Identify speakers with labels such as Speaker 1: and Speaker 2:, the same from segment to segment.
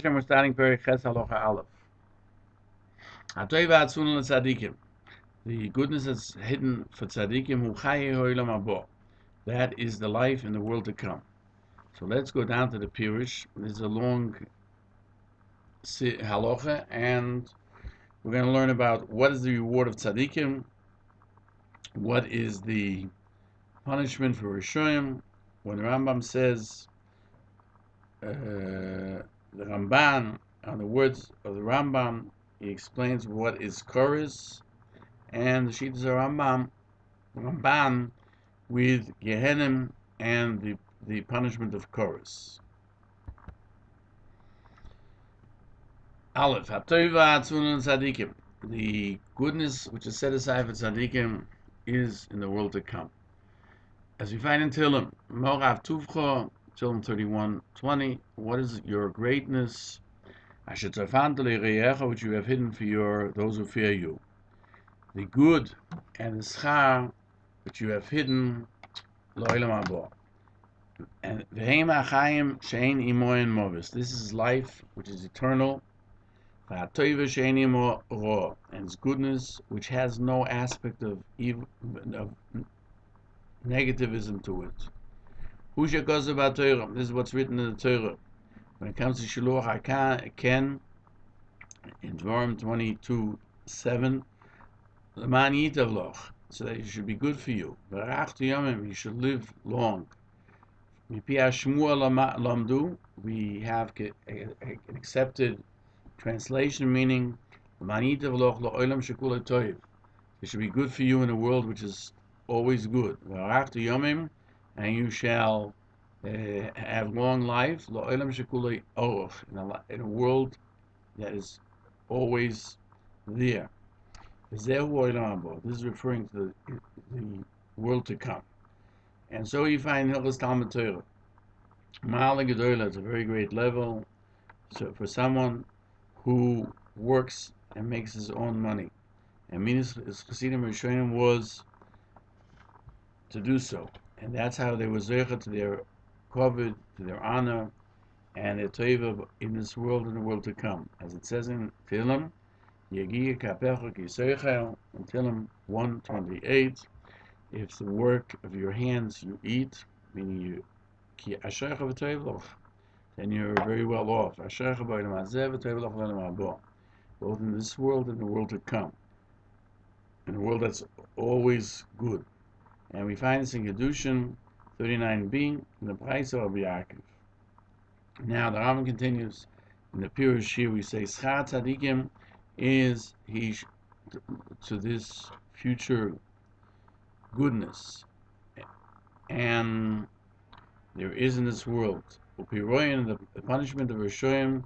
Speaker 1: We're starting Peirush Halacha Aleph. Hatoiva Atzvun Tzadikim. The goodness that's hidden for tzadikim who chaye ho'olam habo. That is the life in the world to come. So let's go down to the Peirush. This is a long halacha, and we're going to learn about what is the reward of tzadikim, what is the punishment for Rishoyim. When the Rambam says, the Ramban, on the words of the Rambam, he explains what is chorus, and the shiur of Rambam with Gehenim and the punishment of chorus. Aleph, Hatoiva Atzvun Tzadikim. The goodness which is set aside for tzadikim is in the world to come. As we find in Tehillim, Morav Tuvcha, Tehillim 31:20. What is your greatness? Asher tzafanta le'reicha, which you have hidden for those who fear you. The good and the schar which you have hidden lo'olam habo. And v'heim ha'chaim she'ein imoen movis. This is life which is eternal. V'hatoiva she'ein imo ro, and its goodness which has no aspect of evil, of negativism to it. Hu she'kosav b'Torah. This is what's written in the Torah. When it comes to shiur HaKen, in Dvarim 22:7, l'man yitav loch, so that it should be good for you. V'rachtu yomim, you should live long. Mipi hashmua lamdu, we have an accepted translation meaning, l'man yitav loch lo'olam shekula toiv. It should be good for you in a world which is always good. V'rachtu yomim, and you shall have long life, lo'olam shekula oroch, in a world that is always there. This is referring to the world to come. And so you find Hilchos Talmud Torah. Ma'ala Gedola is a very great level. So for someone who works and makes his own money. And Minas Chassidim Rishonim was to do so. And that's how they were zeicha to their kavod, to their honor, and their teva in this world and the world to come. As it says in Tehillim, Yegiya kapecha ki seichel, in Tehillim 1:28, if the work of your hands you eat, meaning you ki ashecha v'toivloch, then you're very well off. Ashecha b'olam hazeh v'toivloch v'olam habo, both in this world and the world to come, in a world that's always good. And we find this in Kedushin 39b in the price of Rabbi Yaakov. Now the Rambam continues in the Peirush here. We say schar tzadikim is to this future goodness, and there is in this world. Upiroyin, the punishment of Rishoyim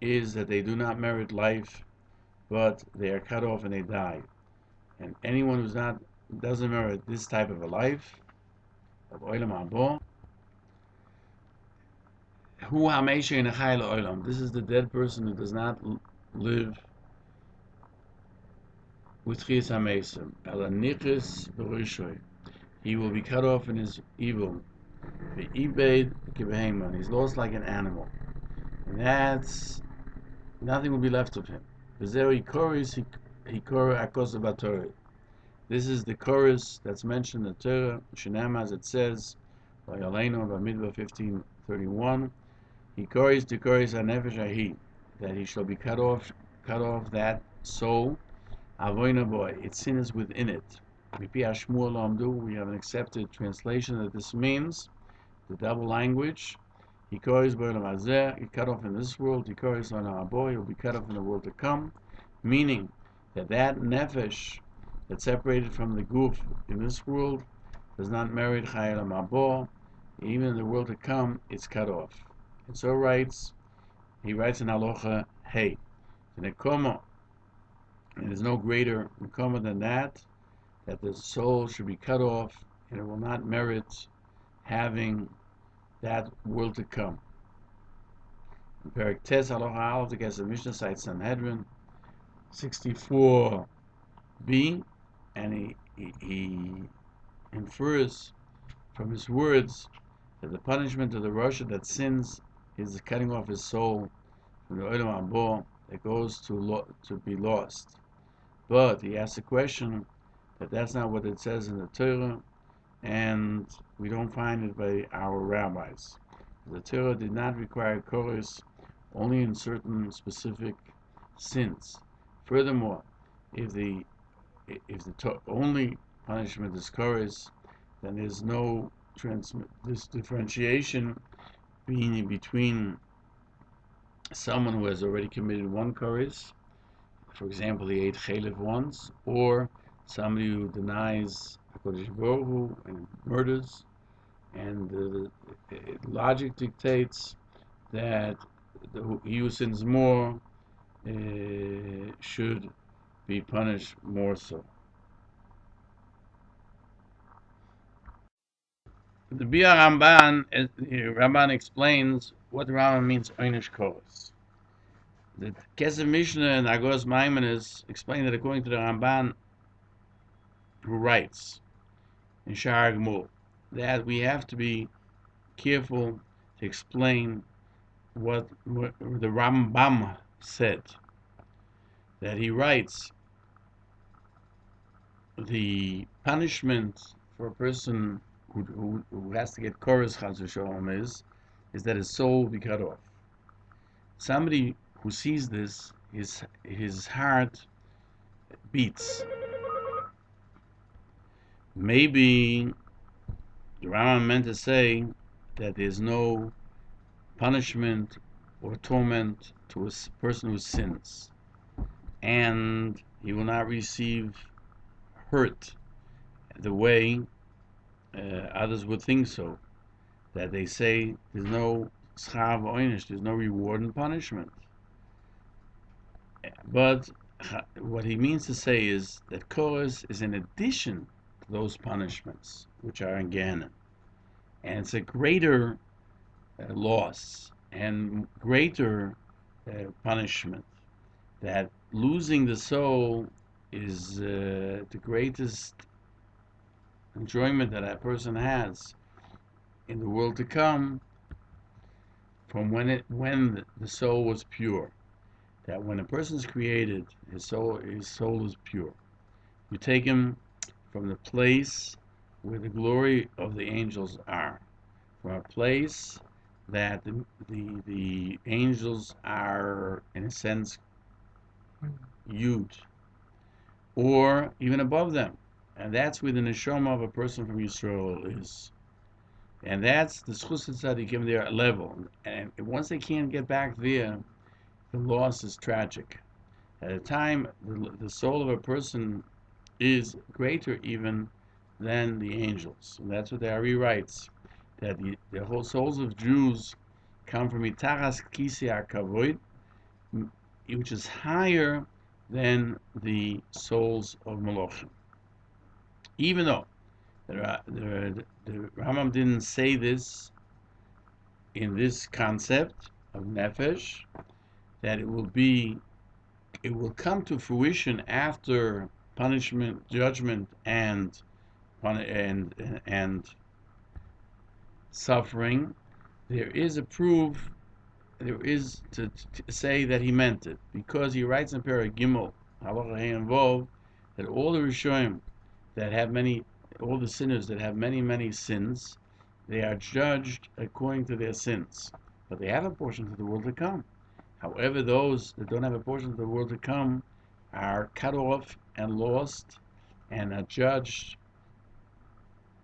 Speaker 1: is that they do not merit life, but they are cut off and they die. And anyone who's doesn't merit this type of a life of olam habo, hu ha'meisha in a chayil olam. This is the dead person who does not live with chiyas ha'meisem. Ela nichis b'rishoy. He will be cut off in his evil. Ve'ibed kibehema. He's lost like an animal, and that's nothing will be left of him. V'zeu ikoris hikora akosav b'Torah. This is the chorus that's mentioned in the Torah, Shinam, as it says, by Yaleinu, by Midbar 15:31. He chorus to chorus hanefesh ahi, that he shall be cut off that soul. Avoina boy, its sin is within it. Mipi hashmua lamdu, we have an accepted translation that this means the double language. He chorus b'olam hazeh, he cut off in this world. He chorus on our boy, he will be cut off in the world to come, meaning that nefesh that's separated from the goof in this world does not merit chayil habo. Even in the world to come, it's cut off. And so he writes in Halacha, hey, the nekoma, and there's no greater nekoma than that the soul should be cut off, and it will not merit having that world to come. In Perek Tes Halacha Aleph, the Gesed Mishnah cites Sanhedrin 64b, and he infers from his words that the punishment of the Rasha that sins is cutting off his soul from the Olam Haba that goes to be lost. But he asks a question that that's not what it says in the Torah, and we don't find it by our rabbis. The Torah did not require chorus only in certain specific sins. Furthermore, if the only punishment is chorus, then there's no this differentiation being between someone who has already committed one chorus, for example, he ate chalev once, or somebody who denies HaKadosh Baruch Hu and murders, and the logic dictates that he who sins more should be punished more so. The Bia Ramban explains what the Rambam means Einish Koros. The Kesef Mishnah and Agos Maimonides explain that according to the Ramban, who writes in Sha'ar Gmul, that we have to be careful to explain what the Rambam said. That he writes the punishment for a person who has to get chorus chas v'sholom is that his soul will be cut off. Somebody who sees this, his heart beats. Maybe the Rambam meant to say that there's no punishment or torment to a person who sins, and he will not receive hurt the way others would think so. That they say there's no schar v'oinish, there's no reward and punishment. But what he means to say is that chorus is in addition to those punishments which are in Gehenna, and it's a greater loss and greater punishment. That losing the soul is the greatest enjoyment that a person has in the world to come, from when the soul was pure. That when a person is created, his soul is pure. You take him from the place where the glory of the angels are, from a place that the angels are, in a sense, huge, or even above them. And that's where the neshama of a person from Yisrael is. And that's the schus tzadikim, their level. And once they can't get back there, the loss is tragic. At a time, the soul of a person is greater even than the angels. And that's what the Ari writes, that the whole souls of Jews come from Itaras Kisi HaKavod, which is higher than the souls of Malachim. Even though the Rambam didn't say this in this concept of Nefesh, that it will come to fruition after punishment, judgment, and suffering. There is a proof. There is to say that he meant it, because he writes in Perek Gimel, Halacha involved, that all the Rishonim that have all the sinners that have many sins, they are judged according to their sins, but they have a portion to the world to come. However, those that don't have a portion of the world to come are cut off and lost and are judged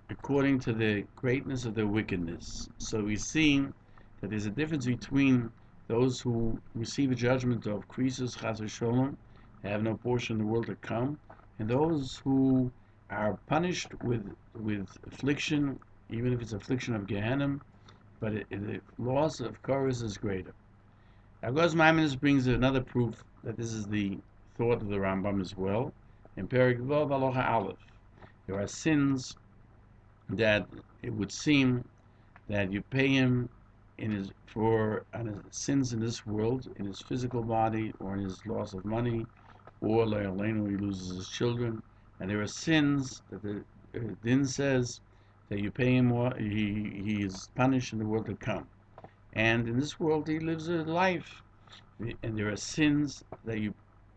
Speaker 1: according to the greatness of their wickedness. So we see that there's a difference between those who receive a judgment of krisus chas v'sholom, have no portion in the world to come, and those who are punished with affliction, even if it's affliction of Gehenna, but the loss of chorus is greater. Agos Maimonides brings another proof that this is the thought of the Rambam as well. In Perek Vav Halacha Aleph, there are sins that it would seem that you pay him for his sins in this world, in his physical body, or in his loss of money, or Le'aleinu, he loses his children. And there are sins that the Din says that you pay him more, he is punished in the world to come. And in this world he lives a life and there are sins that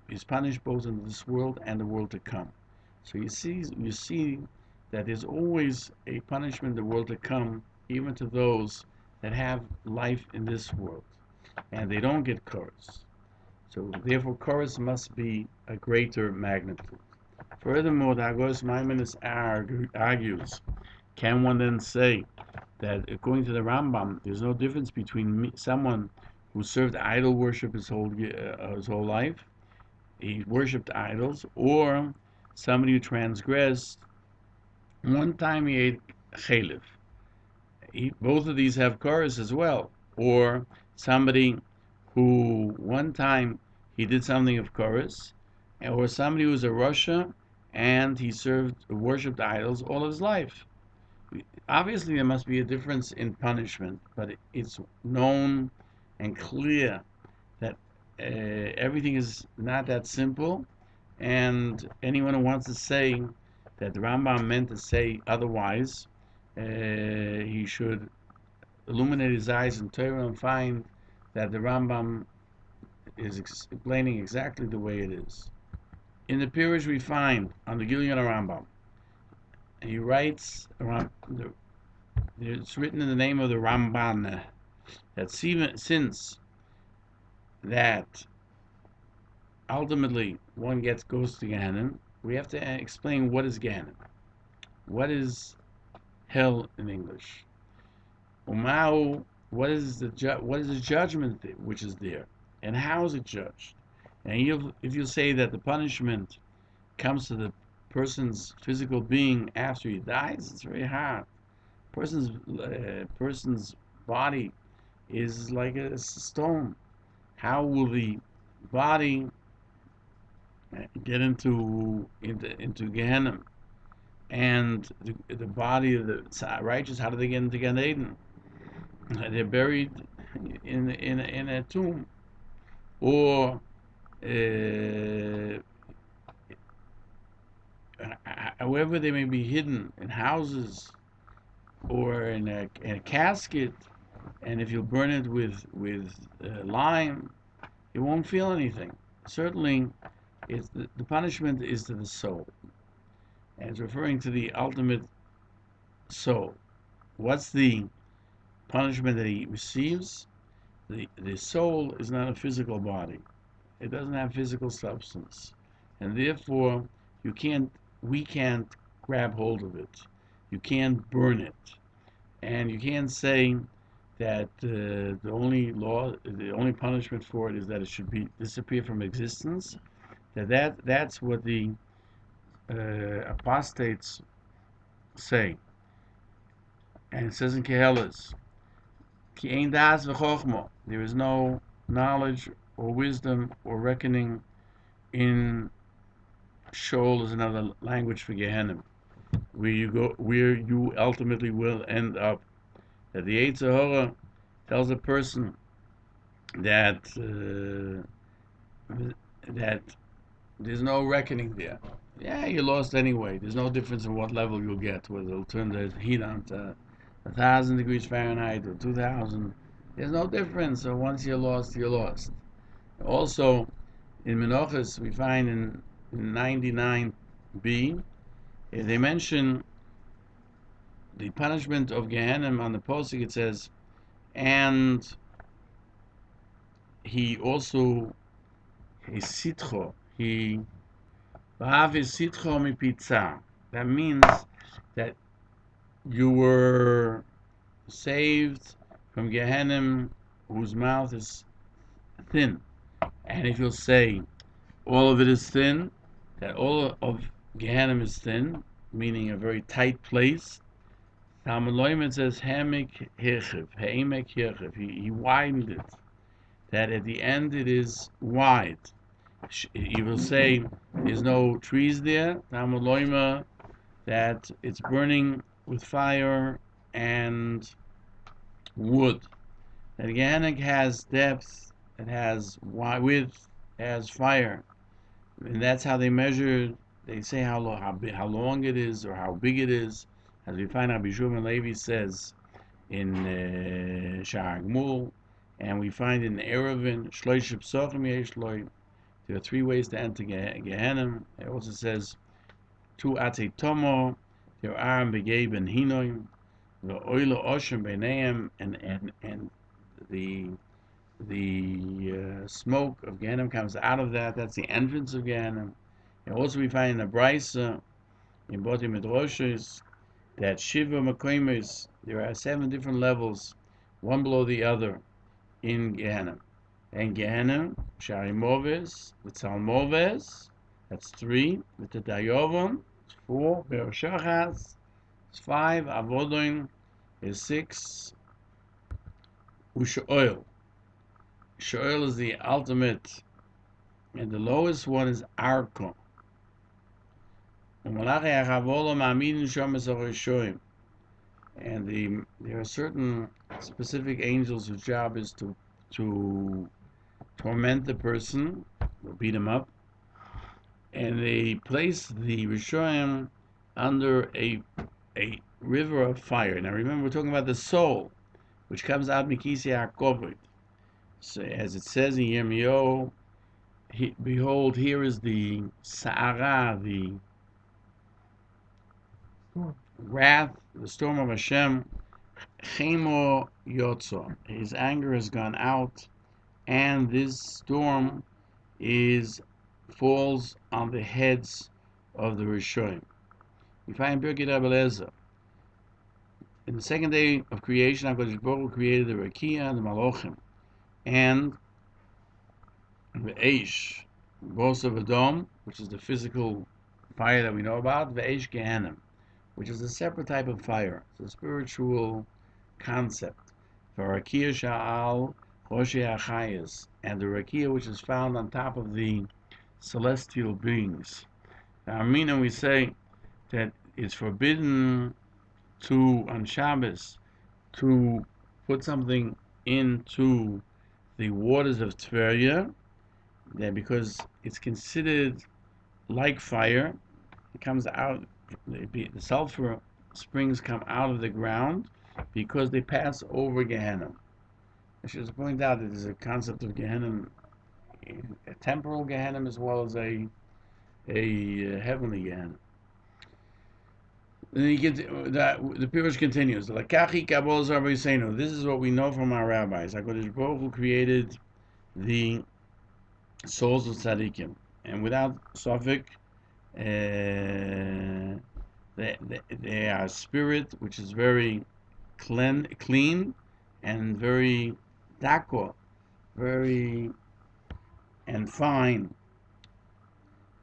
Speaker 1: is punished both in this world and the world to come. So you see that there's always a punishment in the world to come, even to those that have life in this world, and they don't get chorus. So therefore, chorus must be a greater magnitude. Furthermore, the Agos Maimonides argues, can one then say that according to the Rambam, there's no difference between someone who served idol worship his whole life, he worshipped idols, or somebody who transgressed one time he ate chaylev. Both of these have chorus as well, or somebody who one time he did something of chorus, or somebody who was a Russia and he worshipped idols all his life. Obviously, there must be a difference in punishment, but it's known and clear that everything is not that simple, and anyone who wants to say that the Rambam meant to say otherwise, he should illuminate his eyes in Torah and find that the Rambam is explaining exactly the way it is. In the Peirush we find on the Gilyon Rambam, and he writes, it's written in the name of the Ramban, that since that ultimately one goes to Gehenna, we have to explain what is Gehenna. What is hell in English? Umau, what is the judgment which is there, and how is it judged? And if you say that the punishment comes to the person's physical being after he dies, it's very hard. Person's body is like a stone. How will the body get into Gehenna? And the body of the righteous, how do they get into Gan Eden? They're buried in a tomb, or however they may be hidden in houses or in a casket. And if you burn it with lime, it won't feel anything. Certainly, the punishment is to the soul, and it's referring to the ultimate soul. What's the punishment that he receives? The soul is not a physical body. It doesn't have physical substance, and therefore we can't grab hold of it. You can't burn it, and you can't say that the only punishment for it is that it should disappear from existence. That's what the apostates say, and it says in Kehelas, Ki ein das v'chochma, there is no knowledge or wisdom or reckoning in Sheol, is another language for Gehenna, where you ultimately will end up. That the Yetzer Hara tells a person that there's no reckoning there. Yeah, you lost anyway. There's no difference in what level you'll get, whether it'll turn the heat on to 1,000 degrees Fahrenheit or 2,000. There's no difference. So once you're lost, you're lost. Also, in Menachos, we find in 99b, they mention the punishment of Gehenna. On the posting it says, and he also sitcho, that means that you were saved from Gehenna, whose mouth is thin. And if you'll say all of it is thin, that all of Gehenna is thin, meaning a very tight place, Talmud Loimet says Hamek Hirchiv, he widened it, that at the end it is wide. You will say there's no trees there, Talmud Loimet, that it's burning with fire and wood. That Gehenna has depth, it has width, it has fire, and that's how they measure. They say how long it is or how big it is. As we find out, Bishum and Levi says in Sha'ar Gmul, And we find in Erevin, Shloish Psochim Yesh Loi, there are 3 ways to enter Gehenna. It also says, Tu Ate Tomo, there are Begei Ben Hinoim, the Oilo Oshem Beneim, and the smoke of Gehenna comes out of that. That's the entrance of Gehenna. And also we find in the Brisa, in Boti Midrashos, that Shiva Makoimis, there are 7 different levels, one below the other, in Gehenna. And Gehenna, Shari Moves, the Tzalmoves, that's 3, with the Dayovon, 4, Beroshachas, 5, Avodoin is 6, Ushoil. Shoil is the ultimate, and the lowest one is Arko. And there are certain specific angels whose job is to torment the person, or beat him up, and they place the Rishoyim under a river of fire. Now remember, we're talking about the soul, which comes out Mikisi HaKovod. So as it says in Yirmiyahu, behold, here is the Sa'ara, the wrath, the storm of Hashem, Chemo Yotzo. His anger has gone out, and this storm falls on the heads of the Rishonim. We find Birkei Rebbe in the 2nd day of creation, HaKadosh Baruch Hu created the Rakia and the Malachim, and the Eish, Bos of Adom, which is the physical fire that we know about, the Eish Gehenna, which is a separate type of fire. It's a spiritual concept. For Rakia Sha'al Hoshei HaChayis, and the Rakia which is found on top of the celestial beings. Now, Amina, we say that it's forbidden on Shabbos to put something into the waters of Tveria, because it's considered like fire. It comes out, the sulfur springs come out of the ground because they pass over Gehenna. I should point out that there's a concept of Gehenna, a temporal Gehenna as well as a heavenly Gehenna. Then the Peirush continues. This is what we know from our rabbis. HaKadosh Baruch Hu created the souls of tzaddikim, and without Sophic, they are spirit which is very clean and very dako, very and fine.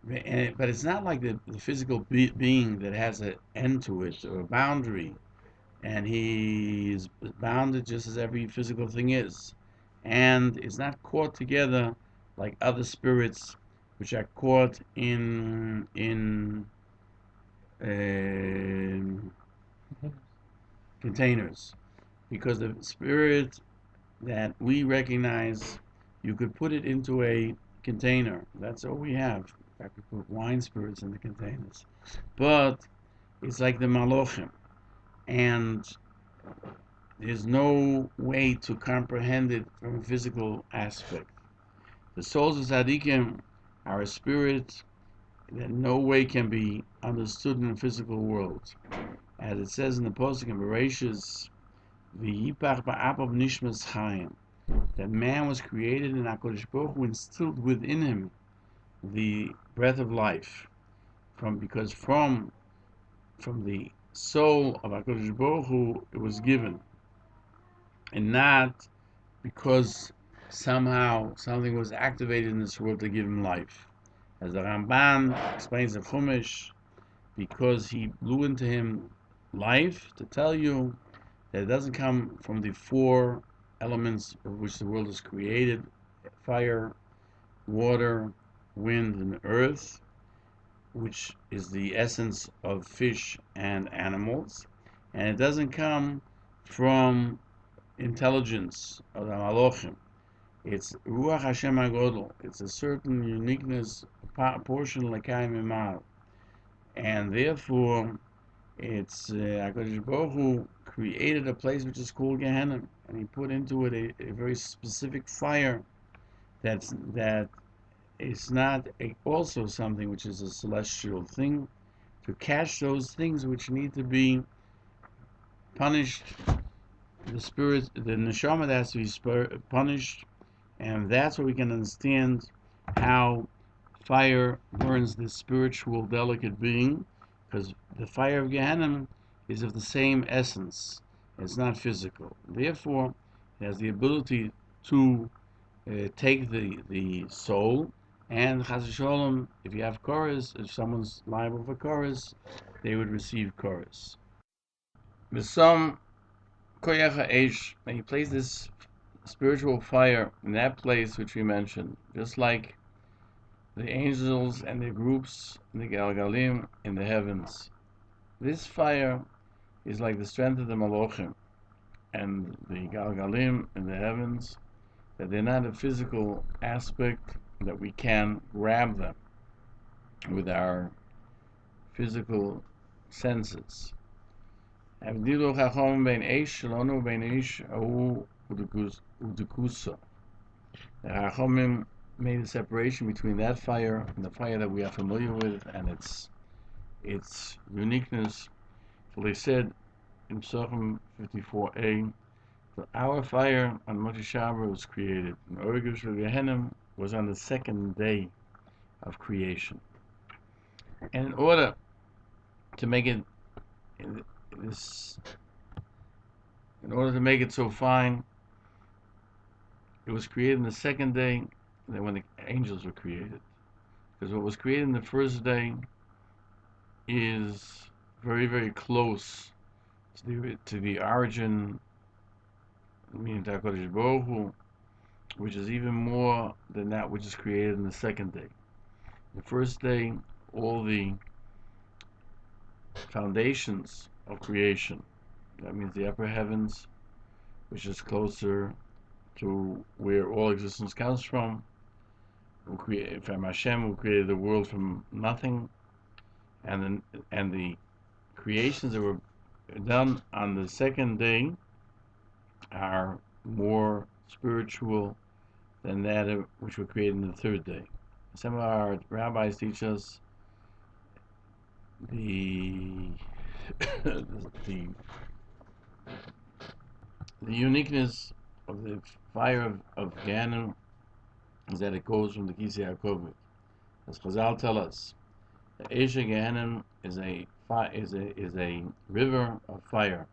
Speaker 1: But it's not like the physical being that has an end to it or a boundary, and he is bounded just as every physical thing is, and it's not caught together like other spirits which are caught in containers, because the spirit that we recognize, you could put it into a container. That's all we have. In fact, we put wine spirits in the containers, but it's like the Malachim, and there's no way to comprehend it from a physical aspect. The souls of tzaddikim are a spirit that no way can be understood in the physical world. As it says in the Pasuk in Bereshis, "V'yipach ba'apav nishmas chayim," that man was created and HaKadosh Baruch Hu instilled within him the breath of life, because from the soul of HaKadosh Baruch Hu it was given, and not because somehow something was activated in this world to give him life. As the Rambam explains in Chumash, because he blew into him life, to tell you that it doesn't come from the 4 elements of which the world is created: fire, water, wind, and earth, which is the essence of fish and animals, and it doesn't come from intelligence of the Malachim. It's Ruach Hashem HaGadol. It's a certain uniqueness, portion L'Kai Mimar, and therefore it's HaKadosh Baruch Hu created a place which is called Gehenna, and he put into it a very specific fire that is not also something which is a celestial thing, to catch those things which need to be punished. The spirit, the neshama, that has to be punished, and that's where we can understand how fire burns the spiritual delicate being, because the fire of Gehenna is of the same essence. It's not physical. Therefore, it has the ability to take the soul, and Chas v'Sholom, if you have chorus, if someone's liable for chorus, they would receive chorus. V'som koyach ha'esh, and he placed this spiritual fire in that place which we mentioned, just like the angels and their groups in the Galgalim in the heavens. This fire is like the strength of the Malachim and the Galgalim in the heavens, that they're not a physical aspect that we can grab them with our physical senses. The Chachamim made a separation between that fire and the fire that we are familiar with and its uniqueness. For they said in Psalm 54a, that our fire on Moshe Shabbat was created, and Orgus Gehenna was on the second day of creation. And in order to make it so fine, it was created in the second day than when the angels were created. Because what was created in the first day is very, very close to the origin, meaning HaKadosh Baruch Hu, which is even more than that which is created in the second day. The first day, all the foundations of creation, that means the upper heavens, which is closer to where all existence comes from, from Hashem, who created the world from nothing, and the creations that were done on the second day are more spiritual than that which were created in the third day. Some of our rabbis teach us the uniqueness of the fire of Gehenna is that it goes from the Kisei HaKovod. As Chazal tell us, the Eish Gehenna is a river of fire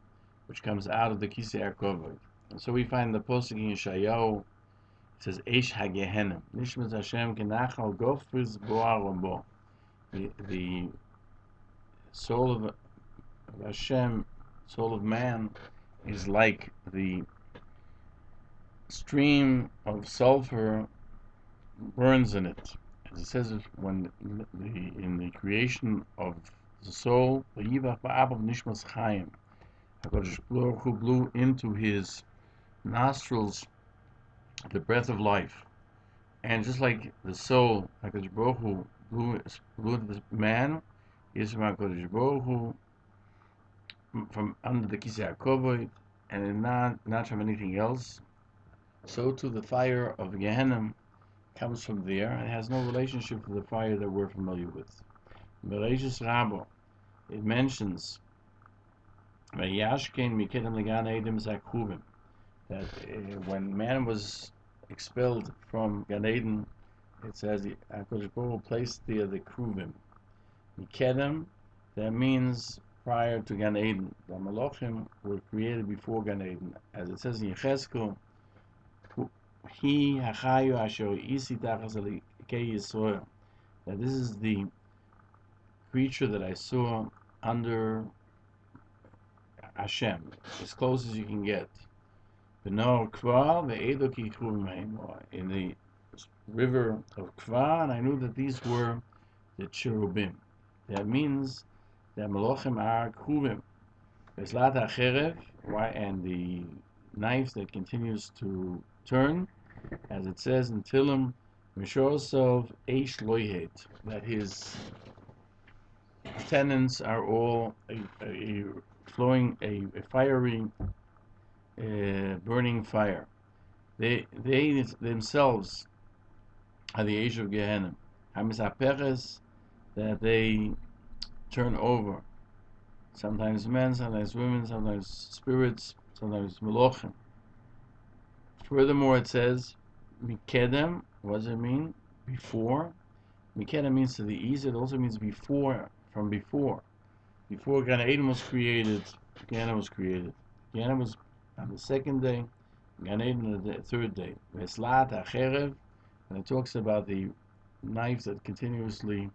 Speaker 1: which comes out of the Kisei HaKovod. And so we find the posuk in Yeshayahu, it says Eish HaGehenna, Nishmas Hashem Kenachal Gofriz Boar Bo. The soul of Hashem, soul of man, is like the stream of sulfur burns in it. As it says, when in the creation of the soul, V'yivach ba'abav nishmas chayim, HaKadosh Baruch Hu blew into his nostrils the breath of life, and just like the soul, HaKadosh Baruch Hu blew into the man, is from HaKadosh Baruch Hu, from under the Kisei HaKovod, and not from anything else. So too the fire of Gehenna comes from there, and it has no relationship to the fire that we're familiar with. In Peirush HaMeir, it mentions that when man was expelled from Gan Eden, it says the HaKadosh Baruch Hu placed there the Kruvim. Mikedem, that means prior to Gan Eden. The Malachim were created before Gan Eden. As it says in Yechezkel, He hachayu asher isi tachas alikei Yisrael, that this is the creature that I saw under Hashem, as close as you can get. In the river of Kva, and I knew that these were the cherubim. That means that Malachim are Kruvim. And the knife that continues to turn, as it says in Tillim, Mishosov Eish Loyhet, that his tenants are all a flowing a fiery, burning fire. They themselves are the age of Gehenna. Hamisaperes, that they turn over. Sometimes men, sometimes women, sometimes spirits, sometimes melochim. Furthermore, it says, Mikedem, what does it mean? Before. Mikedem means to the east, it also means before, from before. Before Gan Eden was created, Gehenna was created. Gehenna was on the second day, Gan Eden on the third day. Veslat HaCherev, and it talks about the knife that continuously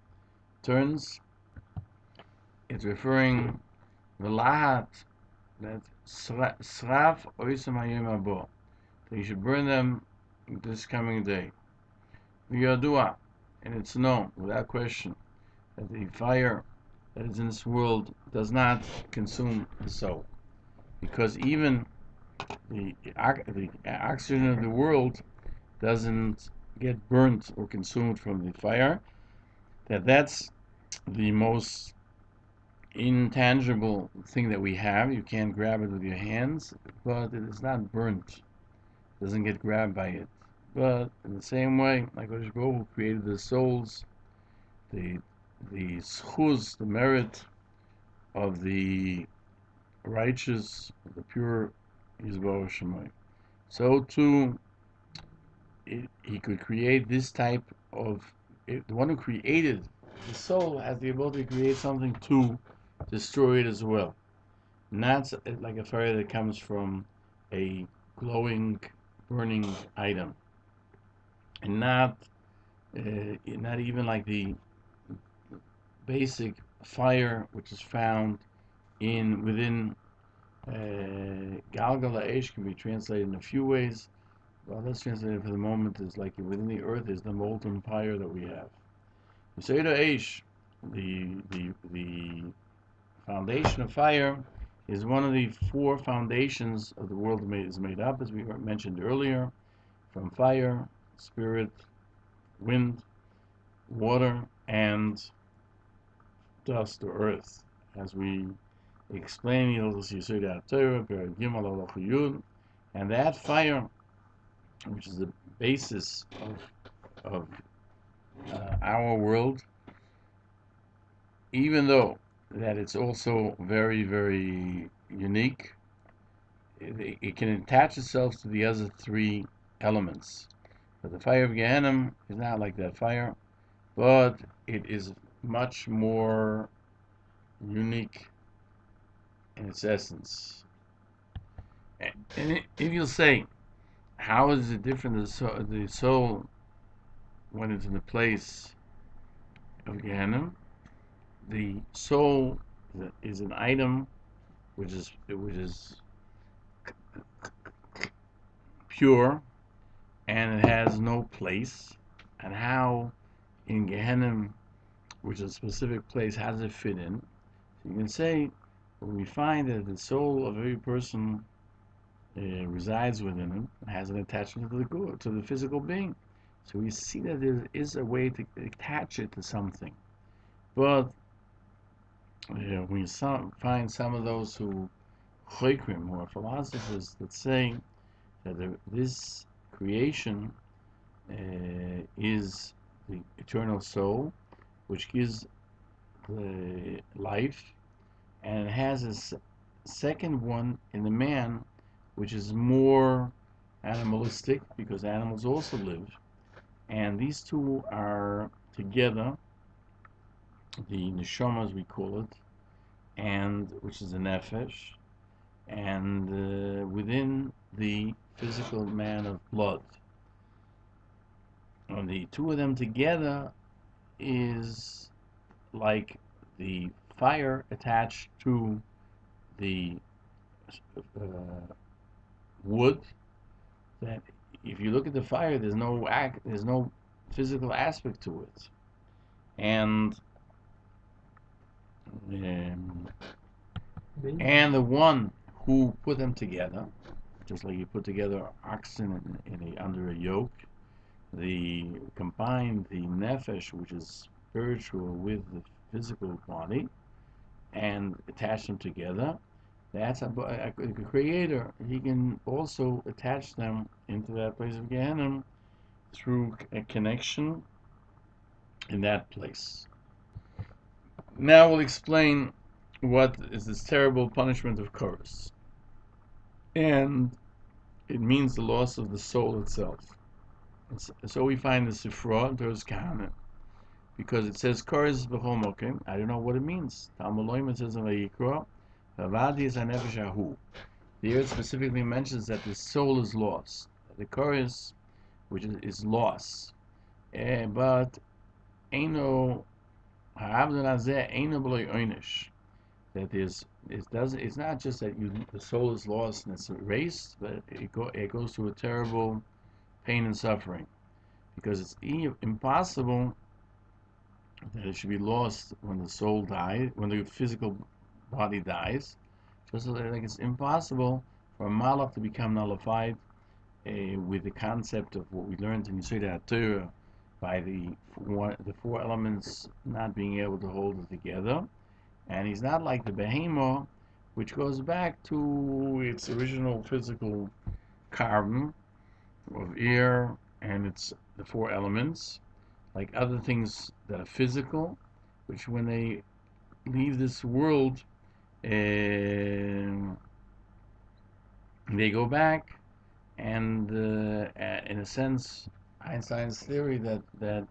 Speaker 1: turns. It's referring V'lahat, that Sraf Oisam Hayom Habo, that you should burn them this coming day. V'yadua, and it's known without question that the fire that is in this world does not consume the soul, because even the oxygen of the world doesn't get burnt or consumed from the fire. That's the most intangible thing that we have. You can't grab it with your hands, but it is not burnt. It doesn't get grabbed by it. But in the same way, like Hakadosh Baruch Hu created the souls, the schuz, the merit of the righteous, the pure Yisborah Shemai. So too, he could create this type of. The one who created the soul has the ability to create something to destroy it as well. Not like a fire that comes from a glowing, burning item, and not even like the basic fire which is found within Galgal Ha'esh, can be translated in a few ways. Well, let's translate it for the moment. Is like within the earth is the molten fire that we have. Yesod Ha'esh, the foundation of fire, is one of the four foundations of the world is made up, as we mentioned earlier, from fire, spirit, wind, water, and dust or earth, as we explain in Hilchos Tshuva, and that fire, which is the basis of our world, even though that it's also very, very unique, it can attach itself to the other three elements. But the fire of Gehenna is not like that fire, but it is much more unique in its essence. And if you'll say, how is it different? The soul went into the place of Gehenna. The soul is an item which is pure, and it has no place. And how in Gehenna, which is a specific place, how does it fit in? So you can say, when we find that the soul of every person resides within him, has an attachment to the physical being. So we see that there is a way to attach it to something. But we find some of those who are philosophers that say that this creation is the eternal soul, which gives the life, and it has a second one in the man, which is more animalistic, because animals also live, and these two are together, the neshama, as we call it, and which is the nefesh, and within the physical man of blood. And the two of them together is like the fire attached to the wood. That if you look at the fire, there's no physical aspect to it, and the one who put them together, just like you put together oxen under a yoke, the combined the nefesh, which is spiritual, with the physical body, and attach them together. That's a creator. He can also attach them into that place of Gehenna through a connection in that place. Now we'll explain what is this terrible punishment of Korus. And it means the loss of the soul itself. So we find the Sifra in Torah's Kahana, because it says Korus b'chol mokim. I don't know what it means. Talmud Loim says in Vayikra, Vavadi is hanefesh ahu. The earth specifically mentions that the soul is lost. The Korus, which is loss. But Eino Ha'avdon Hazeh Eino b'lo yoinish. That it's not just that the soul is lost and it's erased, but it goes through a terrible pain and suffering, because it's impossible that it should be lost when the soul dies, when the physical body dies. Just like it's impossible for a malach to become nullified with the concept of what we learned in Yesod HaTorah by the four elements not being able to hold it together. And he's not like the behemoth, which goes back to its original physical carbon of air and it's the four elements, like other things that are physical, which when they leave this world, they go back, and in a sense, Einstein's theory that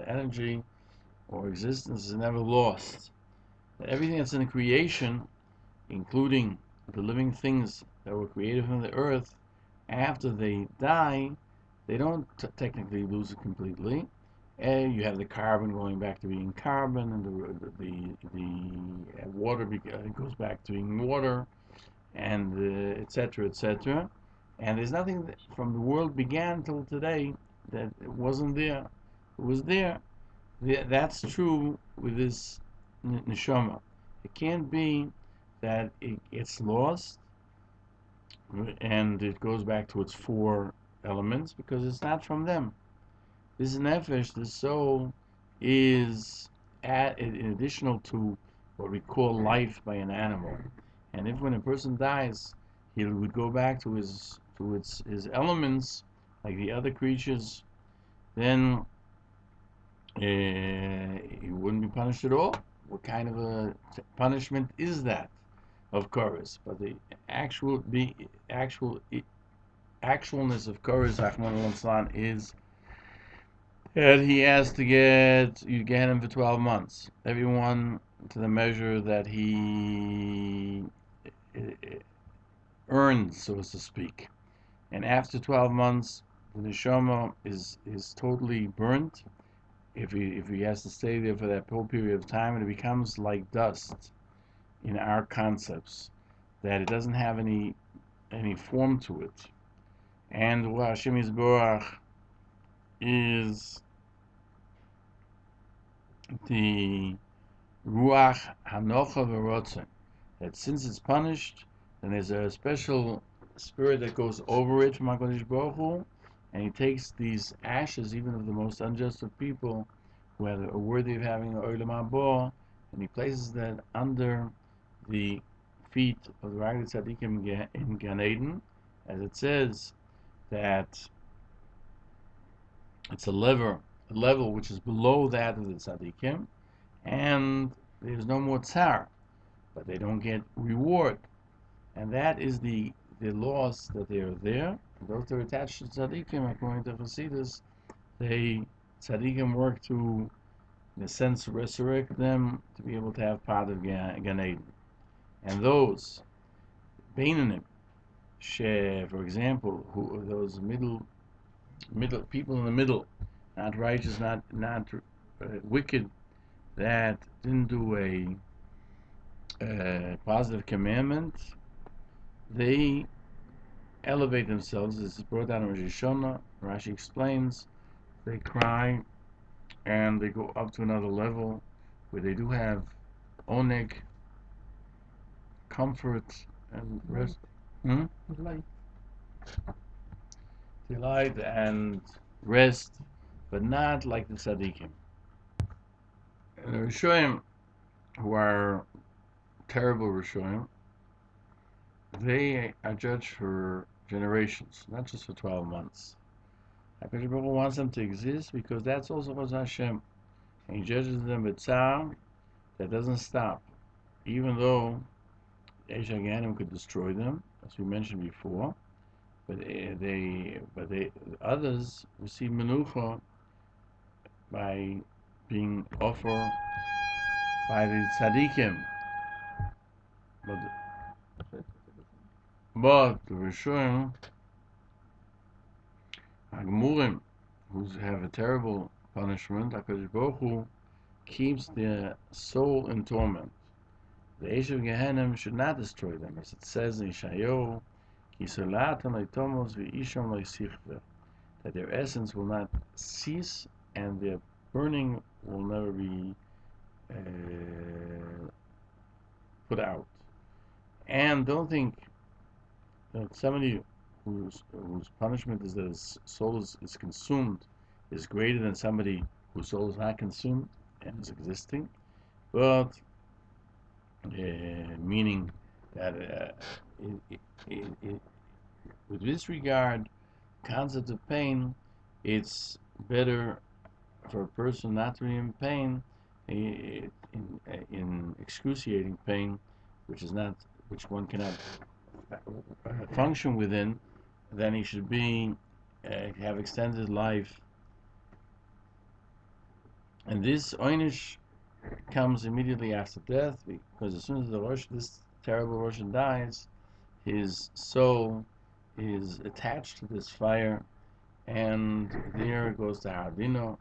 Speaker 1: energy or existence is never lost. Everything that's in creation, including the living things that were created from the earth, after they die, they don't technically lose it completely. You have the carbon going back to being carbon, and the water goes back to being water, and etc., etc. And there's nothing from the world began till today that it wasn't there. It was there. That's true with this neshama. It can't be that it gets lost and it goes back to its four elements, because it's not from them. This nefesh, the soul, is in additional to what we call life by an animal. And if when a person dies, he would go back to his elements like the other creatures, then he wouldn't be punished at all. What kind of a punishment is that? Of Korus, but the actualness of Korus, Rahman al is that he has to you get him for 12 months. Everyone to the measure that he earns, so to speak. And after 12 months, the neshama is totally burnt. If he has to stay there for that whole period of time, and it becomes like dust in our concepts, that it doesn't have any form to it. And what Hashem Yisborach is the Ruach Hanocha V'Rotzen, that since it's punished, then there's a special spirit that goes over it from HaKadosh Baruch Hu, and he takes these ashes, even of the most unjust of people, who are worthy of having an Olam Haba, and he places that under the feet of the Ragged Tzaddikim in Gan Eden, as it says that it's a level which is below that of the Tzaddikim, and there's no more tsar, but they don't get reward, and that is the loss that they are there. Those that are attached to Tzaddikim, according to Chassidus, Tzaddikim work to, in a sense, resurrect them to be able to have part of Gan Eden. And those Beinanim, for example, who are those middle people in the middle, not righteous, not wicked, that didn't do a positive commandment, they elevate themselves. This is brought down in Rosh Hashanah. Rashi explains they cry and they go up to another level where they do have oneg, comfort, and rest. Delight and rest, but not like the tzaddikim. And the Rishonim, who are terrible Rishonim, they are judged for generations, not just for 12 months. HaKadosh Baruch Hu wants them to exist because that's also was Hashem. And He judges them with tzar that doesn't stop, even though Eish HaGehenim could destroy them, as we mentioned before. But others receive menucha by being offered by the tzaddikim. But the Rishonim, Hagmurim, who have a terrible punishment, HaKadosh Baruch Hu keeps their soul in torment. The Eish of Gehenim should not destroy them, as it says in Shayor, that their essence will not cease and their burning will never be put out. And don't think that somebody whose punishment is that his soul is consumed is greater than somebody whose soul is not consumed and is existing, but meaning that with this regard, concept of pain, it's better for a person not to be in pain, in excruciating pain, which one cannot function within, then he should be have extended life. And this oynish comes immediately after death, because as soon as this terrible Russian dies, his soul is attached to this fire, and there goes to Hardino,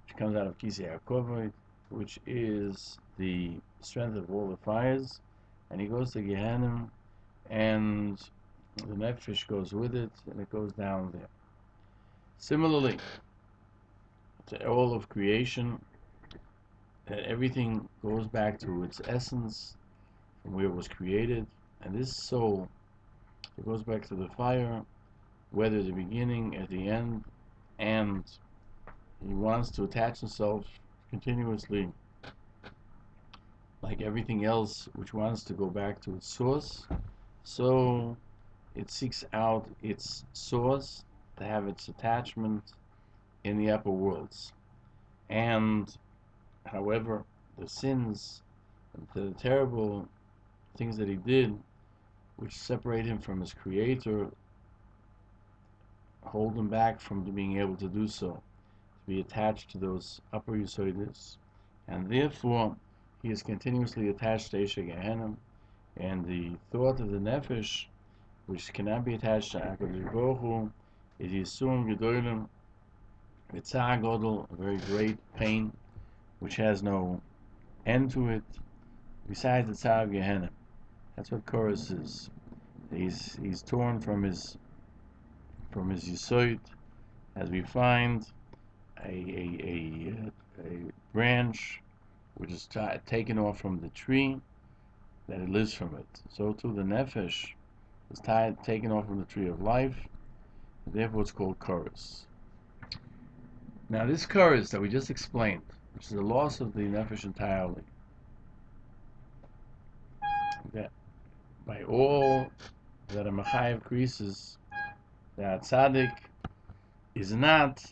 Speaker 1: which comes out of Kisei HaKovod, which is the strength of all the fires, and he goes to Gehenim, and the nefesh goes with it, and it goes down there. Similarly, to all of creation, that everything goes back to its essence, from where it was created, and this soul, it goes back to the fire, whether at the beginning, at the end, and he wants to attach himself continuously, like everything else which wants to go back to its source, so it seeks out its source to have its attachment in the upper worlds. And however, the sins and the terrible things that he did, which separate him from his creator, hold him back from being able to do so, to be attached to those upper Yesodis, and therefore he is continuously attached to Eish HaGehenim, and the thought of the nefesh, which cannot be attached to HaKadosh Baruch Hu, is Yisurim Gedolim, Tzar Gadol, a very great pain, which has no end to it, besides the Tzar of Gehenim. That's what chorus is. He's torn from his Yesod, as we find a branch which is taken off from the tree, that it lives from it. So too the nefesh is taken off from the tree of life, and therefore it's called chorus. Now this chorus that we just explained, which is the loss of the nefesh entirely, that by all that a Machayev creases, that tzaddik is not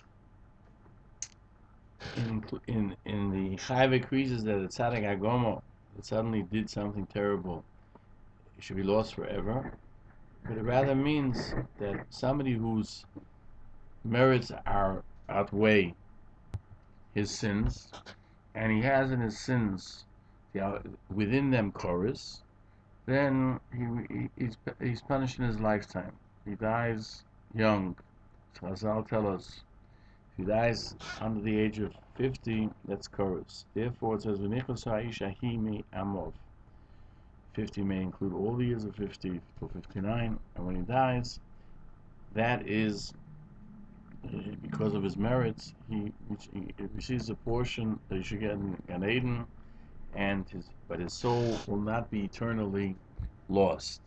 Speaker 1: in the Chayev creases that a tzaddik agomo that suddenly did something terrible, it should be lost forever, but it rather means that somebody whose merits outweigh his sins, and he has in his sins within them chorus, then he's punished in his lifetime. He dies young. So Chazal tell us, if he dies under the age of 50, that's chorus. Therefore it says, V'nichos ha'ish ahi mi amov. 50 may include all the years of 50 to 59, and when he dies, that is because of his merits, he receives a portion that he should get in Gan Eden, but his soul will not be eternally lost.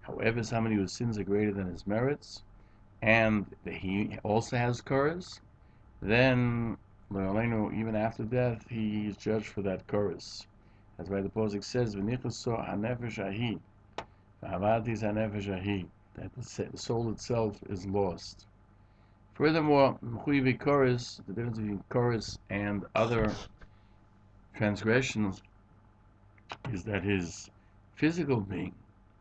Speaker 1: However, somebody whose sins are greater than his merits, and he also has chorus, then even after death, he is judged for that chorus. That's why the Posuk says, "V'nichuso hanefesh ahi," That the soul itself is lost. Furthermore, the difference between chorus and other transgressions is that his physical being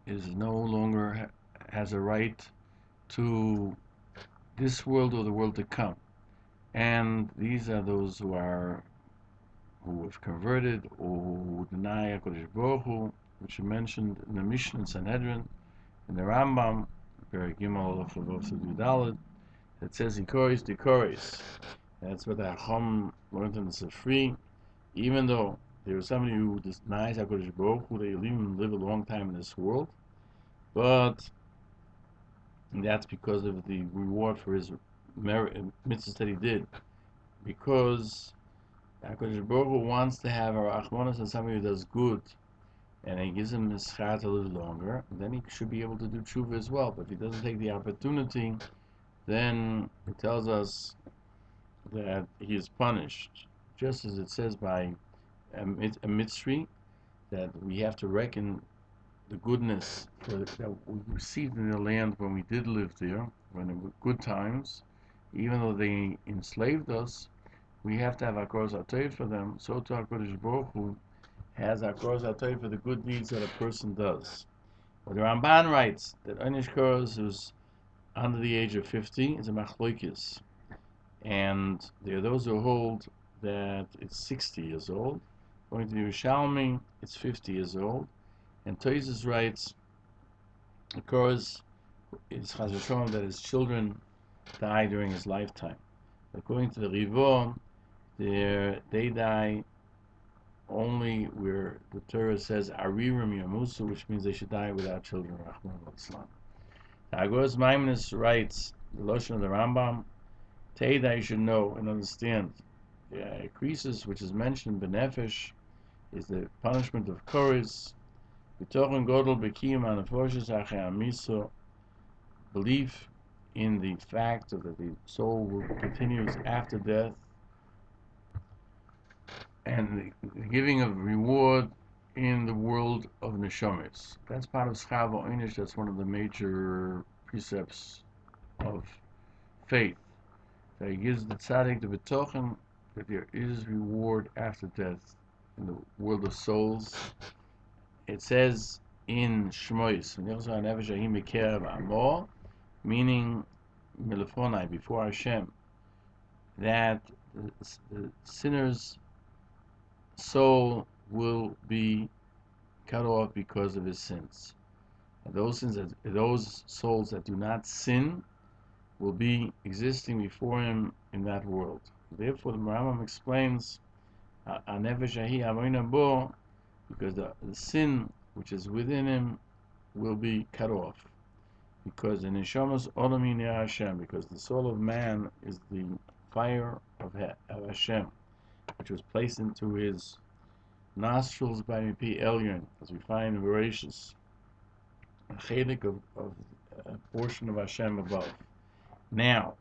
Speaker 1: is no longer has a right to this world or the world to come. And these are those who have converted or who deny HaKadosh Baruch Hu, which are mentioned in the Mishnah and Sanhedrin, in the Rambam, Perek Gimel Yudalad, that says Ikoris. That's what the Hacham learned in the Sifri. Even though there is somebody who denies HaKadosh Baruch Hu, they even live a long time in this world, but that's because of the reward for his mitzvahs that he did. Because HaKadosh Baruch Hu wants to have a Rachmanas and somebody who does good, and he gives him his schar to live longer, then he should be able to do tshuva as well. But if he doesn't take the opportunity, then it tells us that he is punished. Just as it says by a mitzri, that we have to reckon the goodness that we received in the land when we did live there, when there were good times, even though they enslaved us, we have to have Hakaras HaTov for them. So to HaKadosh Baruch Hu has Hakaras HaTov for the good deeds that a person does. But the Ramban writes that Einish Koros who's under the age of 50 is a machlokes, and there are those who hold that it's 60 years old. According to the Yerushalmi, it's 50 years old. And Toises writes, of course, it's Chas v'Sholom that his children die during his lifetime. According to the Rivo, they die only where the Torah says Aririm Yamusu, which means they should die without children. Rahman al-Islam. The Agoras Maimonides writes, the Lashon of the Rambam, Teida you should know and understand. The creases which is mentioned Benefesh is the punishment of Koris. B'tochen Godel B'kiyum Anafoshes Achei Amiso, belief in the fact that the soul continues after death, and the giving of reward in the world of neshamis. That's part of Schar V'Onish. That's one of the major precepts of faith. That he gives the tzaddik the betochen that there is reward after death in the world of souls. It says in Shmois, meaning Milifonai, before Hashem, that the sinner's soul will be cut off because of his sins. And those souls that do not sin will be existing before him in that world. Therefore, the Rambam explains, because the sin which is within him will be cut off. Because the neshamas olam Hashem, because the soul of man is the fire of Hashem, which was placed into his nostrils by Mipi Elyon, as we find in Bereshis, a chelik of a portion of Hashem above. Now,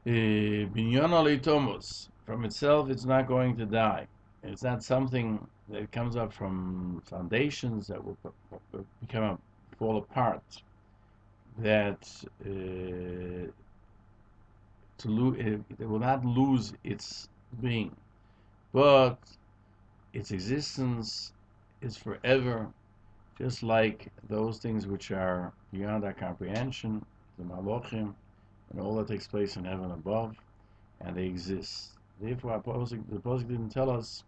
Speaker 1: binyan alitomos, from itself, it's not going to die. It's not something that comes up from foundations that will fall apart. That it will not lose its being, but its existence is forever, just like those things which are beyond our comprehension, the Malachim, and all that takes place in heaven above, and they exist. Therefore, the Pasuk didn't tell us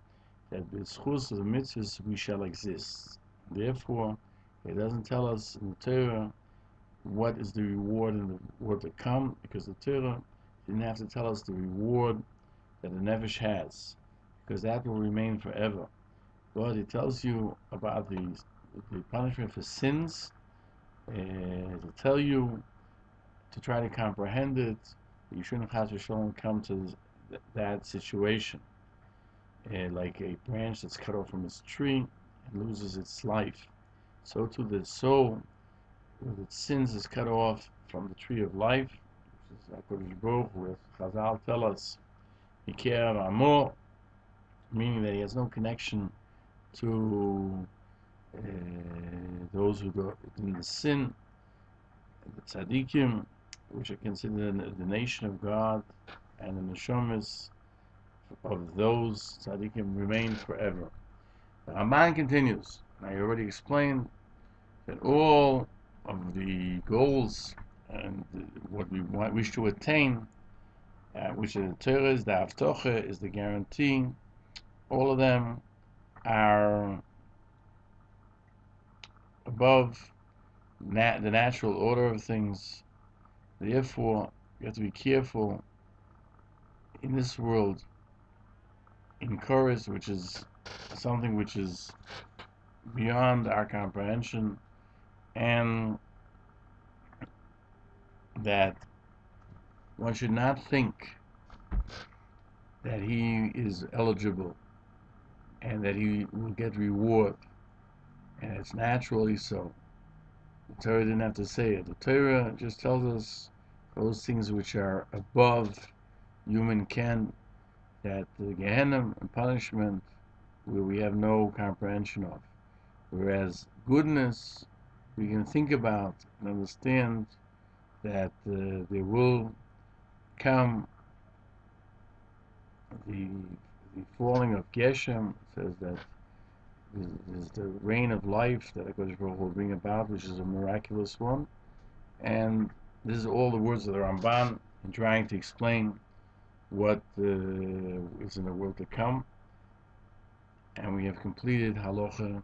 Speaker 1: that the schus of the mitzvahs we shall exist. Therefore, it doesn't tell us in the Torah what is the reward in the world to come, because the Torah didn't have to tell us the reward that the Nefesh has, because that will remain forever. But it tells you about the punishment for sins, to tell you to try to comprehend it. You shouldn't have to come to that situation. Like a branch that's cut off from its tree and loses its life, so too the soul with its sins is cut off from the tree of life, which is HaKadosh Baruch Hu, as Chazal tell us, Mikerav Amor, meaning that he has no connection to those who go in the sin, the tzaddikim, which are considered the nation of God, and the neshamas of those tzaddikim remain forever. The Rambam continues. I already explained that all of the goals and what we wish to attain, which is the Torah, is the Avtocha, is the guarantee, all of them are above the natural order of things. Therefore, you have to be careful in this world, in chorus, which is something which is beyond our comprehension, and that one should not think that he is eligible and that he will get reward, and it's naturally so. The Torah didn't have to say it. The Torah just tells us those things which are above human ken, that the Gehenna and punishment where we have no comprehension of. Whereas goodness, we can think about and understand that there will come the falling of Geshem. It says that there's the rain of life that HaKadosh Baruch Hu will bring about, which is a miraculous one. And this is all the words of the Rambam in trying to explain what is in the world to come. And we have completed Halacha